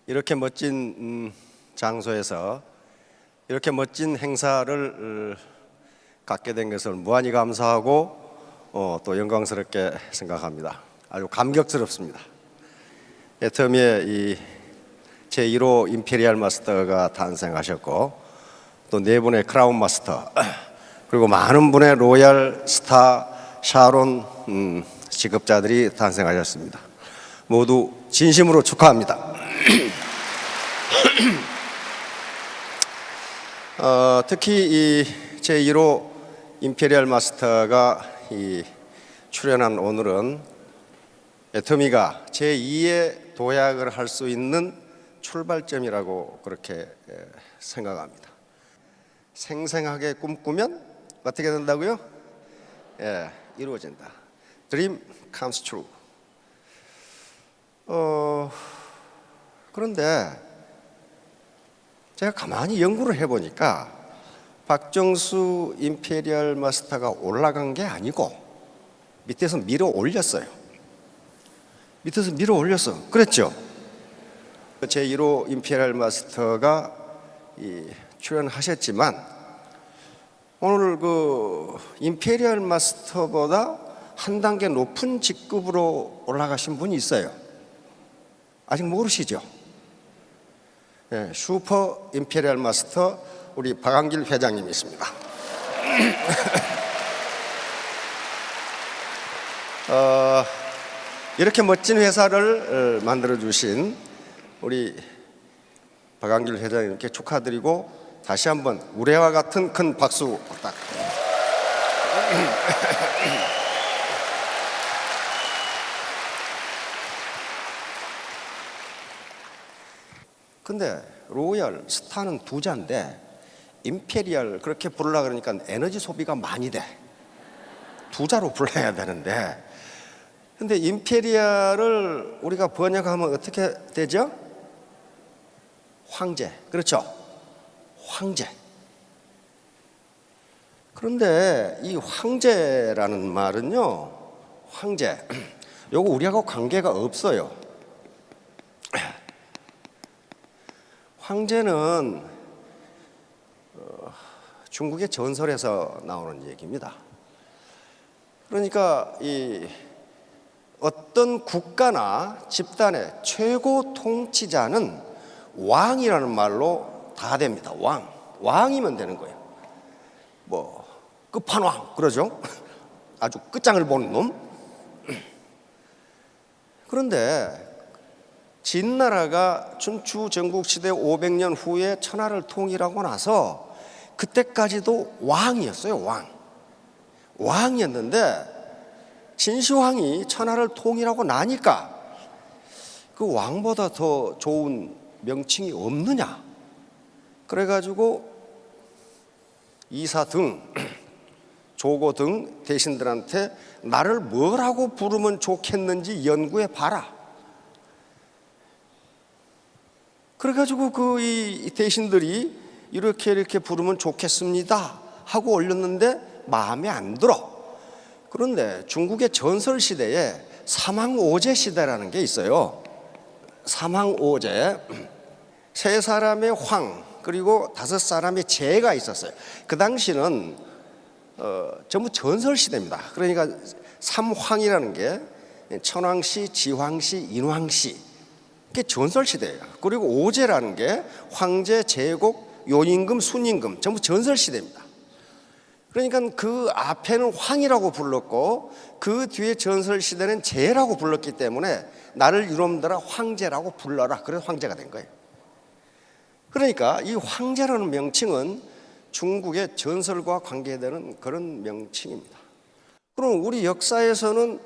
이렇게 멋진 장소에서 이렇게 멋진 행사를 갖게 된 것을 무한히 감사하고 또 영광스럽게 생각합니다. 아주 감격스럽습니다. 애터미의 이 제1호 임페리얼 마스터가 탄생하셨고 또 네 분의 크라운 마스터 그리고 많은 분의 로얄 스타 샤론 직업자들이 탄생하셨습니다. 모두 진심으로 축하합니다. 특히 이 제1호 임페리얼 마스터가 출연한 오늘은 애터미가 제2의 도약을 할 수 있는 출발점이라고 그렇게 생각합니다. 생생하게 꿈꾸면 어떻게 된다고요? 이루어진다. Dream comes true. 그런데 제가 가만히 연구를 해보니까 박정수 임페리얼 마스터가 올라간 게 아니고 밑에서 밀어 올렸어요. 밑에서 밀어 올렸어. 그랬죠? 제1호 임페리얼 마스터가 출연하셨지만 오늘 그 임페리얼 마스터보다 한 단계 높은 직급으로 올라가신 분이 있어요. 아직 모르시죠? 슈퍼 임페리얼 마스터 우리 박한길 회장님이 있습니다. 이렇게 멋진 회사를 만들어 주신 우리 박한길 회장님께 축하드리고 다시 한번 우레와 같은 큰 박수 부탁. 근데 로얄 스타는 두 자인데 임페리얼 그렇게 부르려고 그러니까 에너지 소비가 많이 돼. 두 자로 불러야 되는데 근데 임페리얼을 우리가 번역하면 어떻게 되죠? 황제. 그렇죠? 황제. 그런데 이 황제라는 말은요, 황제, 요거 우리하고 관계가 없어요. 황제는 중국의 전설에서 나오는 얘기입니다. 그러니까 이 어떤 국가나 집단의 최고 통치자는 왕이라는 말로 다 됩니다. 왕이면 되는 거예요. 뭐 끝판왕 그러죠. 아주 끝장을 보는 놈. 그런데 진나라가 춘추 전국시대 500년 후에 천하를 통일하고 나서 그때까지도 왕이었어요. 왕이었는데 진시황이 천하를 통일하고 나니까 그 왕보다 더 좋은 명칭이 없느냐. 그래가지고 이사 등 조고 등 대신들한테 나를 뭐라고 부르면 좋겠는지 연구해 봐라. 그래가지고 그 이 대신들이 이렇게 부르면 좋겠습니다 하고 올렸는데 마음에 안 들어. 그런데 중국의 전설 시대에 사망오제 시대라는 게 있어요. 사망오제, 3사람의 황 그리고 5사람의 제가 있었어요. 그 당시는 전부 전설 시대입니다. 그러니까 삼황이라는 게 천황씨, 지황씨, 인황씨, 그게 전설 시대예요. 그리고 오제라는 게 황제, 제국, 요임금, 순임금, 전부 전설 시대입니다. 그러니까 그 앞에는 황이라고 불렀고 그 뒤에 전설 시대는 제라고 불렀기 때문에 나를 이놈들아 황제라고 불러라. 그래서 황제가 된 거예요. 그러니까 이 황제라는 명칭은 중국의 전설과 관계되는 그런 명칭입니다. 그럼 우리 역사에서는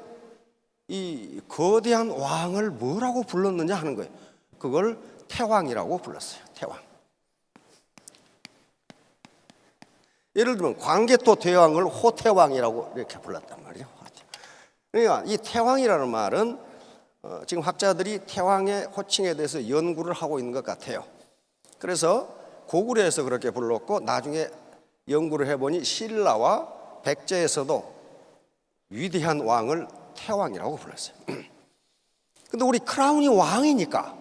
이 거대한 왕을 뭐라고 불렀느냐 하는 거예요. 그걸 태왕이라고 불렀어요. 태왕. 예를 들면 광개토 대왕을 호태왕이라고 이렇게 불렀단 말이죠. 그러니까 이 태왕이라는 말은 지금 학자들이 태왕의 호칭에 대해서 연구를 하고 있는 것 같아요. 그래서 고구려에서 그렇게 불렀고 나중에 연구를 해보니 신라와 백제에서도 위대한 왕을 태왕이라고 불렀어요. 근데 우리 크라운이 왕이니까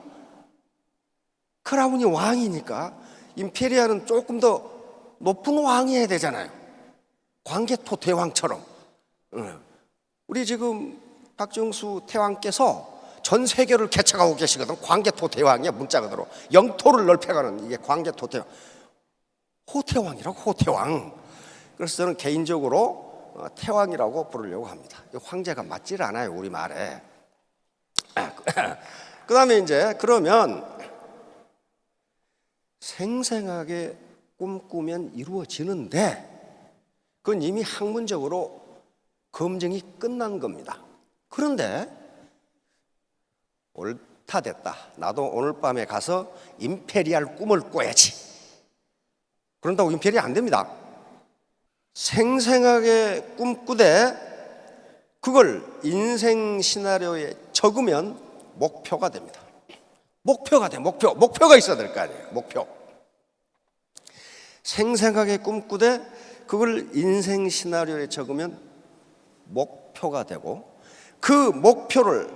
크라운이 왕이니까 임페리아는 조금 더 높은 왕이어야 되잖아요. 광개토 대왕처럼. 우리 지금 박정수 태왕께서 전 세계를 개척하고 계시거든. 광개토 대왕이야. 문자 그대로 영토를 넓혀가는 이게 광개토 대왕. 호태왕이라고, 호태왕. 그래서 저는 개인적으로 태왕이라고 부르려고 합니다. 황제가 맞질 않아요, 우리말에. 그 다음에 이제 그러면 생생하게 꿈꾸면 이루어지는데 그건 이미 학문적으로 검증이 끝난 겁니다. 그런데 옳다 됐다. 나도 오늘 밤에 가서 임페리알 꿈을 꿔야지. 그런다고 임페리알 안 됩니다. 생생하게 꿈꾸되 그걸 인생 시나리오에 적으면 목표가 됩니다. 목표가 돼. 목표가 있어야 될 거 아니에요. 목표. 생생하게 꿈꾸되 그걸 인생 시나리오에 적으면 목표가 되고 그 목표를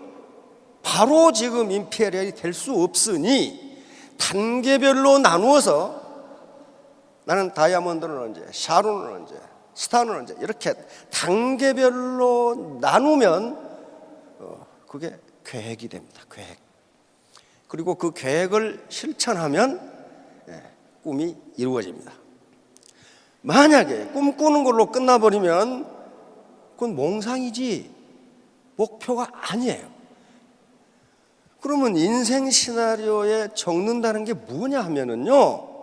바로 지금 임페리얼이 될 수 없으니 단계별로 나누어서 나는 다이아몬드는 언제, 샤론은 언제, 스타는 언제 이렇게 단계별로 나누면 그게 계획이 됩니다. 계획. 그리고 그 계획을 실천하면 꿈이 이루어집니다. 만약에 꿈꾸는 걸로 끝나버리면 그건 몽상이지 목표가 아니에요. 그러면 인생 시나리오에 적는다는 게 뭐냐 하면은요,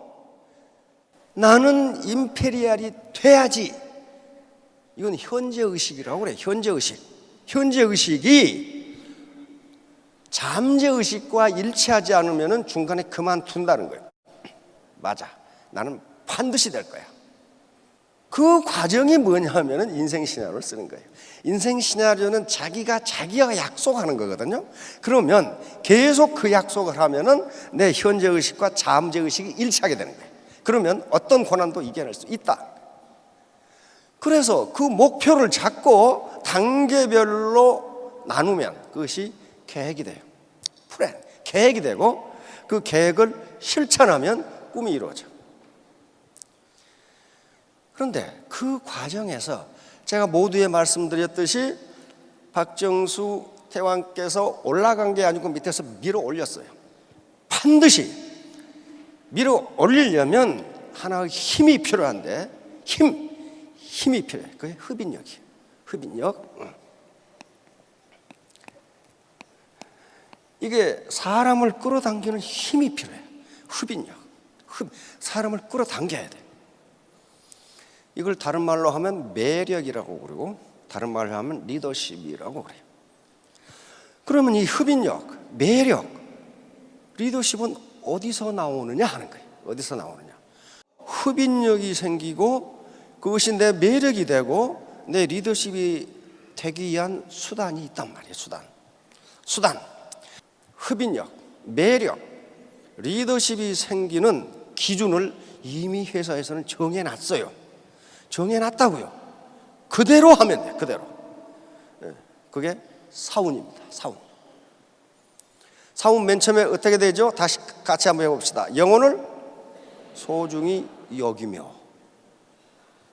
나는 임페리알이 돼야지. 이건 현재의식이라고 그래요. 현재의식. 현재의식이 잠재의식과 일치하지 않으면 중간에 그만둔다는 거예요. 맞아. 나는 반드시 될 거야. 그 과정이 뭐냐 하면 인생 시나리오를 쓰는 거예요. 인생 시나리오는 자기가 약속하는 거거든요. 그러면 계속 그 약속을 하면은 내 현재의식과 잠재의식이 일치하게 되는 거예요. 그러면 어떤 고난도 이겨낼 수 있다. 그래서 그 목표를 잡고 단계별로 나누면 그것이 계획이 돼요. 플랜, 계획이 되고 그 계획을 실천하면 꿈이 이루어져. 그런데 그 과정에서 제가 모두에 말씀드렸듯이 박정수 태왕께서 올라간 게 아니고 밑에서 밀어 올렸어요. 반드시 밀어 올리려면 하나의 힘이 필요한데 힘이 필요해. 그게 흡인력이에요. 흡인력. 이게 사람을 끌어당기는 힘이 필요해. 흡인력. 사람을 끌어당겨야 돼. 이걸 다른 말로 하면 매력이라고 그러고 다른 말로 하면 리더십이라고 그래요. 그러면 이 흡인력, 매력, 리더십은 어디서 나오느냐 하는 거예요. 어디서 나오느냐. 흡인력이 생기고 그것이 내 매력이 되고 내 리더십이 되기 위한 수단이 있단 말이에요. 수단. 흡인력, 매력, 리더십이 생기는 기준을 이미 회사에서는 정해놨어요. 정해놨다고요. 그대로 하면 돼. 그대로. 그게 사운입니다. 사운 맨 처음에 어떻게 되죠? 다시 같이 한번 해봅시다. 영혼을 소중히 여기며.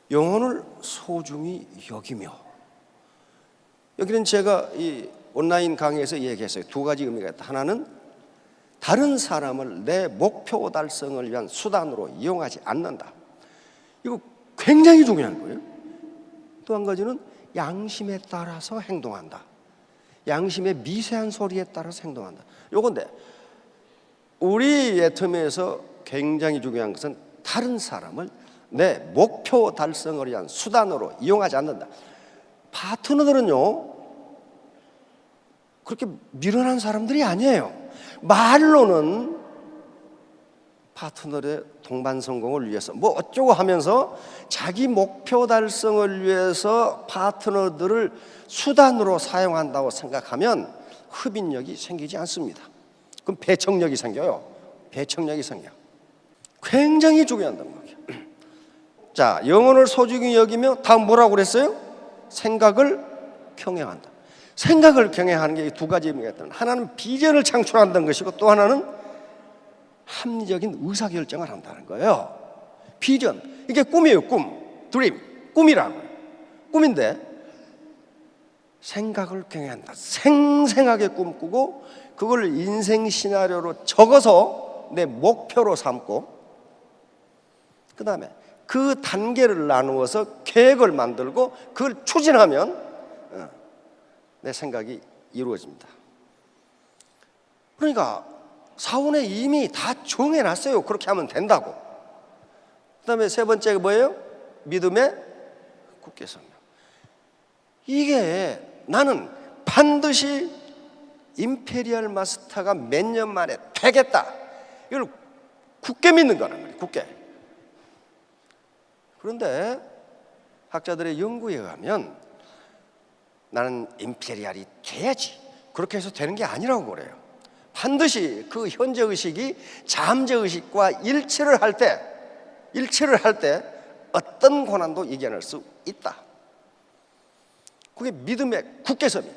영혼을 소중히 여기며. 여기는 제가 이 온라인 강의에서 얘기했어요. 두 가지 의미가 있다. 하나는 다른 사람을 내 목표 달성을 위한 수단으로 이용하지 않는다. 이거 굉장히 중요한 거예요. 또 한 가지는 양심에 따라서 행동한다. 양심의 미세한 소리에 따라서 행동한다. 요건데 우리 예텀에서 굉장히 중요한 것은 다른 사람을 내 목표 달성을 위한 수단으로 이용하지 않는다. 파트너들은요 그렇게 미련한 사람들이 아니에요. 말로는 파트너의 동반 성공을 위해서 뭐 어쩌고 하면서 자기 목표 달성을 위해서 파트너들을 수단으로 사용한다고 생각하면 흡인력이 생기지 않습니다. 그럼 배척력이 생겨요. 배척력이 생겨. 굉장히 중요한 거예요. 자, 영혼을 소중히 여기며 다음 뭐라고 그랬어요? 생각을 경영한다. 생각을 경영하는 게 두 가지 의미가 있다. 하나는 비전을 창출한다는 것이고 또 하나는 합리적인 의사결정을 한다는 거예요. 비전, 이게 꿈이에요. 드림, 꿈이라고요. 꿈인데 생각을 경외한다. 생생하게 꿈꾸고 그걸 인생 시나리오로 적어서 내 목표로 삼고, 그 다음에 그 단계를 나누어서 계획을 만들고 그걸 추진하면 내 생각이 이루어집니다. 그러니까 사원에 이미 다 정해놨어요. 그렇게 하면 된다고. 그 다음에 세 번째가 뭐예요? 믿음의 굳게 서며. 이게 나는 반드시 임페리얼 마스터가 몇 년 만에 되겠다, 이걸 굳게 믿는 거란 말이에요. 굳게. 그런데 학자들의 연구에 의하면 나는 임페리얼이 돼야지, 그렇게 해서 되는 게 아니라고 그래요. 반드시 그 현재 의식이 잠재 의식과 일치를 할 때 어떤 고난도 이겨낼 수 있다. 그게 믿음의 굳게 섬이.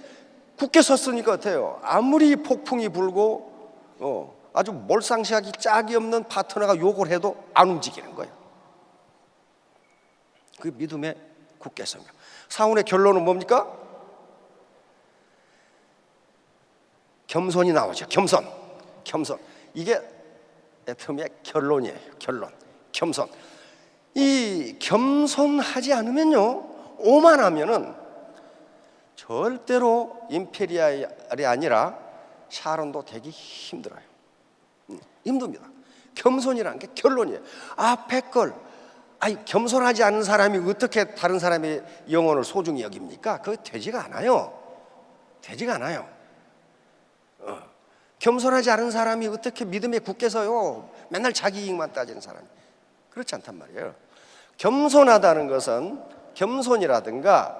굳게 섰으니까 어때요? 아무리 폭풍이 불고 아주 몰상식하기 짝이 없는 파트너가 욕을 해도 안 움직이는 거예요. 그게 믿음의 굳게 섬이야. 사원의 결론은 뭡니까? 겸손이 나오죠. 겸손. 이게 애터미의 결론이에요. 겸손. 이 겸손하지 않으면요, 오만하면은 절대로 임페리얼이 아니라 샤론도 되기 힘들어요. 힘듭니다. 겸손이라는 게 결론이에요. 앞에 걸, 겸손하지 않은 사람이 어떻게 다른 사람의 영혼을 소중히 여깁니까? 그거 되지가 않아요. 겸손하지 않은 사람이 어떻게 믿음에 굳게 서요? 맨날 자기 이익만 따지는 사람이. 그렇지 않단 말이에요. 겸손하다는 것은, 겸손이라든가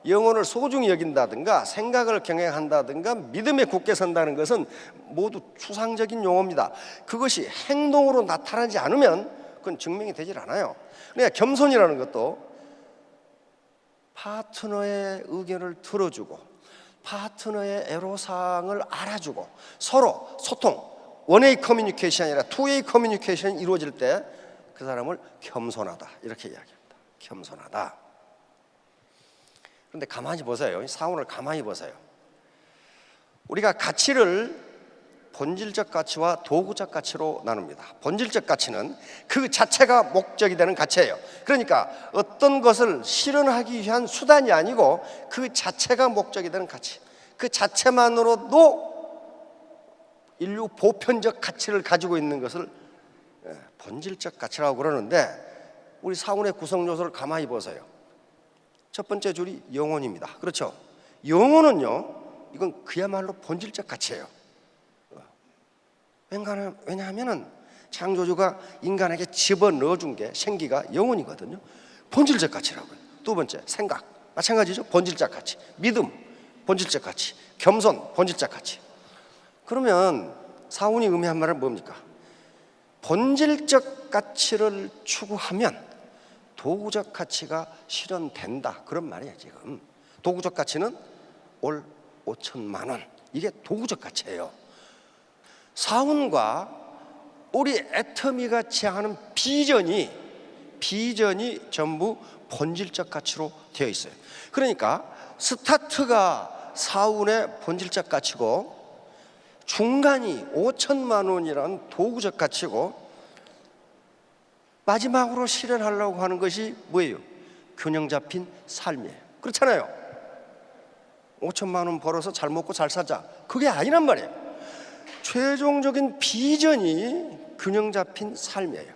영혼을 소중히 여긴다든가 생각을 경외한다든가 믿음에 굳게 선다는 것은 모두 추상적인 용어입니다. 그것이 행동으로 나타나지 않으면 그건 증명이 되질 않아요. 그러니까 겸손이라는 것도 파트너의 의견을 들어주고 파트너의 애로사항을 알아주고 서로 소통, 원웨이 커뮤니케이션이 아니라 투웨이 커뮤니케이션이 이루어질 때 그 사람을 겸손하다, 이렇게 이야기합니다. 겸손하다. 그런데 가만히 보세요. 사원을 가만히 보세요. 우리가 가치를 본질적 가치와 도구적 가치로 나눕니다. 본질적 가치는 그 자체가 목적이 되는 가치예요. 그러니까 어떤 것을 실현하기 위한 수단이 아니고 그 자체가 목적이 되는 가치, 그 자체만으로도 인류 보편적 가치를 가지고 있는 것을 본질적 가치라고 그러는데, 우리 사원의 구성 요소를 가만히 보세요. 첫 번째 줄이 영혼입니다. 그렇죠? 영혼은요, 이건 그야말로 본질적 가치예요. 왜냐하면 창조주가 인간에게 집어넣어준 게 생기가 영혼이거든요. 본질적 가치라고요. 두 번째, 생각. 마찬가지죠. 본질적 가치. 믿음, 본질적 가치. 겸손, 본질적 가치. 그러면 사원이 의미한 말은 뭡니까? 본질적 가치를 추구하면 도구적 가치가 실현된다, 그런 말이에요. 지금 도구적 가치는 올 5천만 원, 이게 도구적 가치예요. 사원과 우리 애터미가 지향하는 비전이 전부 본질적 가치로 되어 있어요. 그러니까 스타트가 사원의 본질적 가치고 중간이 5천만 원이라는 도구적 가치고 마지막으로 실현하려고 하는 것이 뭐예요? 균형 잡힌 삶이에요. 그렇잖아요. 5천만 원 벌어서 잘 먹고 잘 살자, 그게 아니란 말이에요. 최종적인 비전이 균형 잡힌 삶이에요.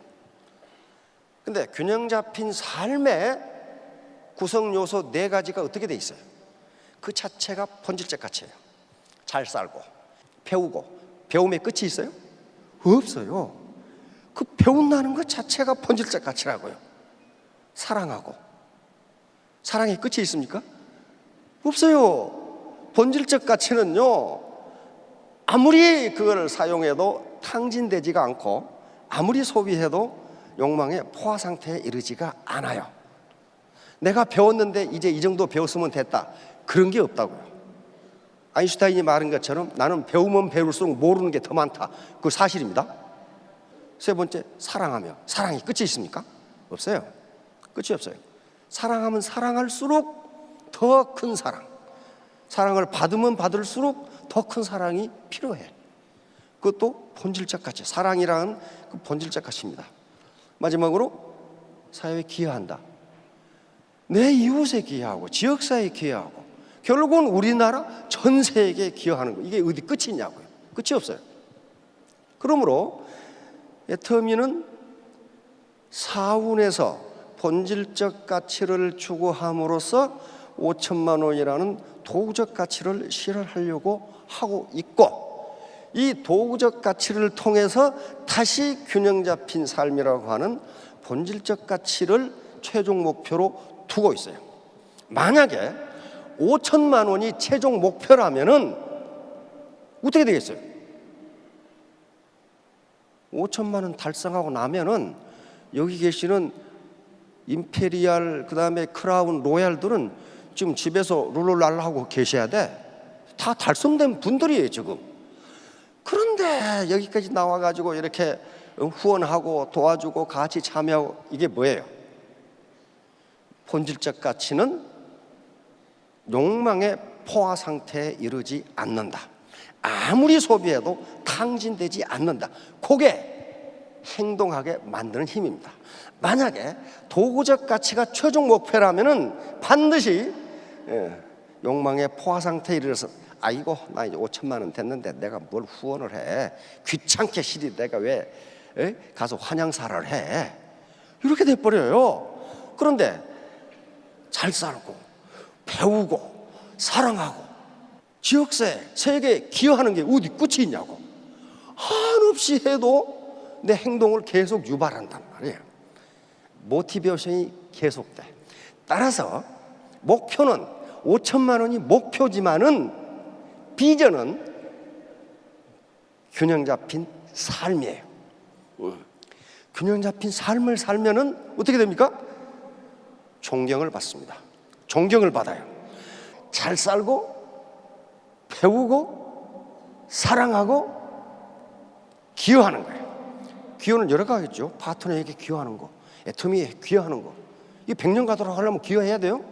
근데 균형 잡힌 삶의 구성 요소 4가지가 어떻게 돼 있어요? 그 자체가 본질적 가치예요. 잘 살고 배우고, 배움의 끝이 있어요? 없어요. 그 배운다는 것 자체가 본질적 가치라고요. 사랑하고, 사랑의 끝이 있습니까? 없어요. 본질적 가치는요, 아무리 그걸 사용해도 탕진되지가 않고 아무리 소비해도 욕망의 포화 상태에 이르지가 않아요. 내가 배웠는데 이제 이 정도 배웠으면 됐다, 그런 게 없다고요. 아인슈타인이 말한 것처럼 나는 배우면 배울수록 모르는 게 더 많다, 그 사실입니다. 세 번째, 사랑하며. 사랑이 끝이 있습니까? 없어요. 끝이 없어요. 사랑하면 사랑할수록 더 큰 사랑, 사랑을 받으면 받을수록 더 큰 사랑이 필요해. 그것도 본질적 가치, 사랑이라는 그 본질적 가치입니다. 마지막으로 사회에 기여한다. 내 이웃에 기여하고 지역사회에 기여하고 결국은 우리나라 전 세계에 기여하는 거. 이게 어디 끝이 있냐고요. 끝이 없어요. 그러므로 애터미는 사운에서 본질적 가치를 추구함으로써 5천만 원이라는 도구적 가치를 실현하려고 하고 있고, 이 도구적 가치를 통해서 다시 균형 잡힌 삶이라고 하는 본질적 가치를 최종 목표로 두고 있어요. 만약에 5천만 원이 최종 목표라면은 어떻게 되겠어요? 5천만 원 달성하고 나면은 여기 계시는 임페리알, 그 다음에 크라운, 로얄들은 지금 집에서 룰루랄라 하고 계셔야 돼. 다 달성된 분들이에요 지금. 그런데 여기까지 나와가지고 이렇게 후원하고 도와주고 같이 참여하고, 이게 뭐예요? 본질적 가치는 욕망의 포화 상태에 이르지 않는다. 아무리 소비해도 탕진되지 않는다. 그게 행동하게 만드는 힘입니다. 만약에 도구적 가치가 최종 목표라면은 반드시 욕망의 포화 상태에 이르러서 아이고 나 이제 5천만 원 됐는데 내가 뭘 후원을 해, 귀찮게 시리 내가 왜 가서 환영사를 해, 이렇게 돼버려요. 그런데 잘 살고 배우고 사랑하고 지역사회 세계에 기여하는 게 어디 끝이 있냐고. 한없이 해도 내 행동을 계속 유발한단 말이에요. 모티베이션이 계속돼. 따라서 목표는 5천만 원이 목표지만은 비전은 균형 잡힌 삶이에요. 균형 잡힌 삶을 살면은 어떻게 됩니까? 존경을 받습니다. 존경을 받아요. 잘 살고 배우고 사랑하고 기여하는 거예요. 기여는 여러 가지죠. 파트너에게 기여하는 거, 애터미에 기여하는 거. 이 100년 가도록 하려면 기여해야 돼요.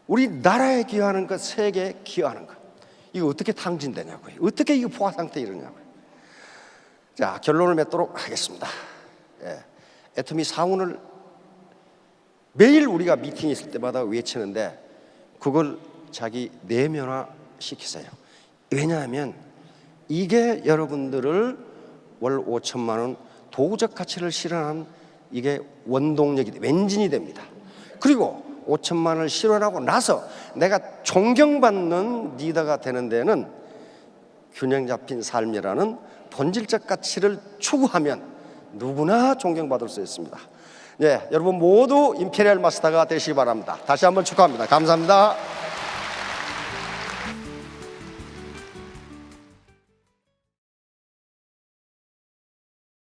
우리나라에 기여하는 것, 세계에 기여하는 것. 이거 어떻게 탕진되냐고요. 어떻게 이거 포화 상태에 이르냐고요. 자, 결론을 맺도록 하겠습니다. 애터미 사운을 매일 우리가 미팅이 있을 때마다 외치는데 그걸 자기 내면화 시키세요. 왜냐하면 이게 여러분들을 월 5천만 원 도구적 가치를 실현하는 이게 원동력이, 왠진이 됩니다. 그리고 5천만 원을 실현하고 나서 내가 존경받는 리더가 되는 데는 균형 잡힌 삶이라는 본질적 가치를 추구하면 누구나 존경받을 수 있습니다. 여러분 모두 임페리얼 마스터가 되시기 바랍니다. 다시 한번 축하합니다. 감사합니다.